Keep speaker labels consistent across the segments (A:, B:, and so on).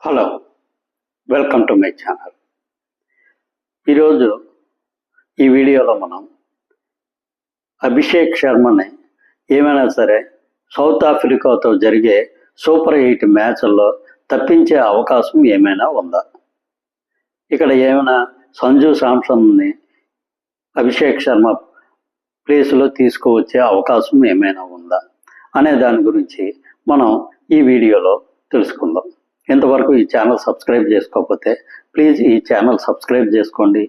A: Hello, welcome to my channel. ఈరోజు ఈ వీడియోలో మనం అభిషేక్ శర్మని ఏమైనా సరే సౌత్ ఆఫ్రికాతో జరిగే సూపర్ 8 మ్యాచ్ల్లో తప్పించే అవకాశం ఏమైనా ఉందా, ఇక్కడ ఏమైనా సంజు శాంసన్ని అభిషేక్ శర్మ ప్లేస్లో తీసుకువచ్చే అవకాశం ఏమైనా ఉందా అనే దాని గురించి మనం ఈ వీడియోలో తెలుసుకుందాం. ఇంతవరకు ఈ ఛానల్ సబ్స్క్రైబ్ చేసుకోకపోతే ప్లీజ్ ఈ ఛానల్ సబ్స్క్రైబ్ చేసుకోండి.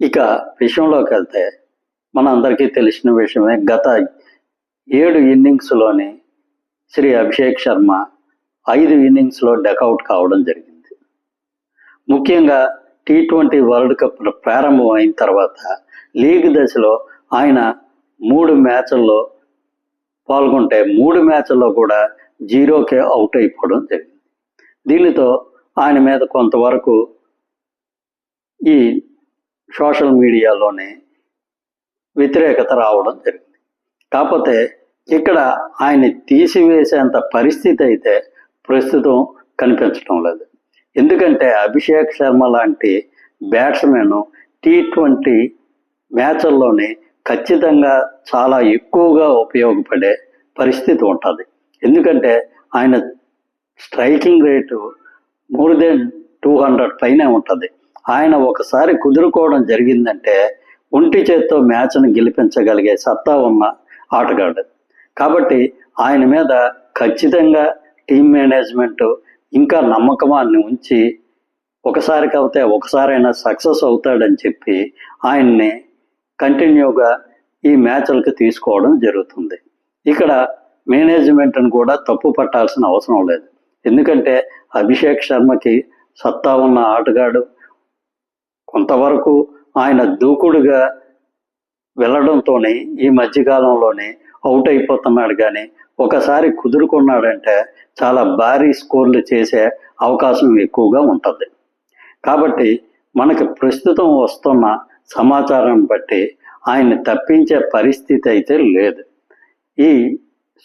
A: ఇక విషయంలోకి వెళ్తే మన అందరికీ తెలిసిన విషయమే, గత 7 ఇన్నింగ్స్లోని శ్రీ అభిషేక్ శర్మ 5 ఇన్నింగ్స్లో డకౌట్ కావడం జరిగింది. ముఖ్యంగా T20 వరల్డ్ కప్ ప్రారంభం అయిన తర్వాత లీగ్ దశలో ఆయన 3 మ్యాచ్ల్లో పాల్గొంటే 3 మ్యాచ్ల్లో కూడా 0కే అవుట్ అయిపోవడం జరిగింది. దీనితో ఆయన మీద కొంతవరకు ఈ సోషల్ మీడియాలోనే వ్యతిరేకత రావడం జరిగింది. కాకపోతే ఇక్కడ ఆయన తీసివేసేంత పరిస్థితి అయితే ప్రస్తుతం కనిపించడం లేదు. ఎందుకంటే అభిషేక్ శర్మ లాంటి బ్యాట్స్మెన్ T20 మ్యాచ్ల్లోనే ఖచ్చితంగా చాలా ఎక్కువగా ఉపయోగపడే పరిస్థితి ఉంటుంది. ఎందుకంటే ఆయన స్ట్రైకింగ్ రేటు మోర్ దెన్ 200 పైనే ఉంటుంది. ఆయన ఒకసారి కుదురుకోవడం జరిగిందంటే ఒంటి చేత్తో మ్యాచ్ను గెలిపించగలిగే సత్తా ఉన్న ఆటగాడు. కాబట్టి ఆయన మీద ఖచ్చితంగా టీం మేనేజ్మెంట్ ఇంకా నమ్మకమాన్ని ఉంచి ఒకసారి కాకపోతే ఒకసారైనా సక్సెస్ అవుతాడని చెప్పి ఆయన్ని కంటిన్యూగా ఈ మ్యాచ్లకు తీసుకోవడం జరుగుతుంది. ఇక్కడ మేనేజ్మెంట్ను కూడా తప్పు పట్టాల్సిన అవసరం లేదు. ఎందుకంటే అభిషేక్ శర్మకి సత్తా ఉన్న ఆటగాడు, కొంతవరకు ఆయన దూకుడుగా వెళ్ళడంతోనే ఈ మధ్యకాలంలోనే అవుట్ అయిపోతున్నాడు. కానీ ఒకసారి కుదురుకున్నాడంటే చాలా భారీ స్కోర్లు చేసే అవకాశం ఎక్కువగా ఉంటుంది. కాబట్టి మనకి ప్రస్తుతం వస్తున్న సమాచారం బట్టి ఆయన్ని తప్పించే పరిస్థితి అయితే లేదు. ఈ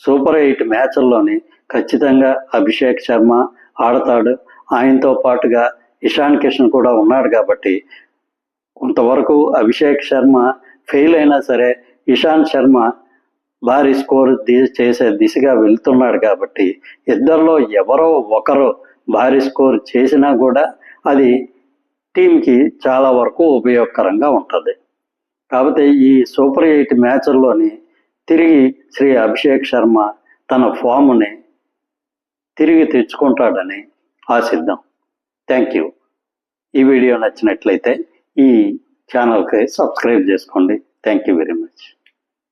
A: సూపర్ 8 మ్యాచ్ల్లోని ఖచ్చితంగా అభిషేక్ శర్మ ఆడతాడు. ఆయనతో పాటుగా ఇషాన్ కిషన్ కూడా ఉన్నాడు. కాబట్టి కొంతవరకు అభిషేక్ శర్మ ఫెయిల్ అయినా సరే ఇషాంత్ శర్మ భారీ స్కోర్ చేసే దిశగా వెళ్తున్నాడు. కాబట్టి ఇద్దరిలో ఎవరో ఒకరు భారీ స్కోర్ చేసినా కూడా అది టీంకి చాలా వరకు ఉపయోగకరంగా ఉంటుంది. కాబట్టి ఈ సూపర్ 8 మ్యాచ్ల్లోని తిరిగి శ్రీ అభిషేక్ శర్మ తన ఫామ్ని తిరిగి తెచ్చుకుంటాడని ఆశిద్దాం. Thank you. ఈ వీడియో నచ్చినట్లయితే ఈ ఛానల్కి సబ్స్క్రైబ్ చేసుకోండి. Thank you very much.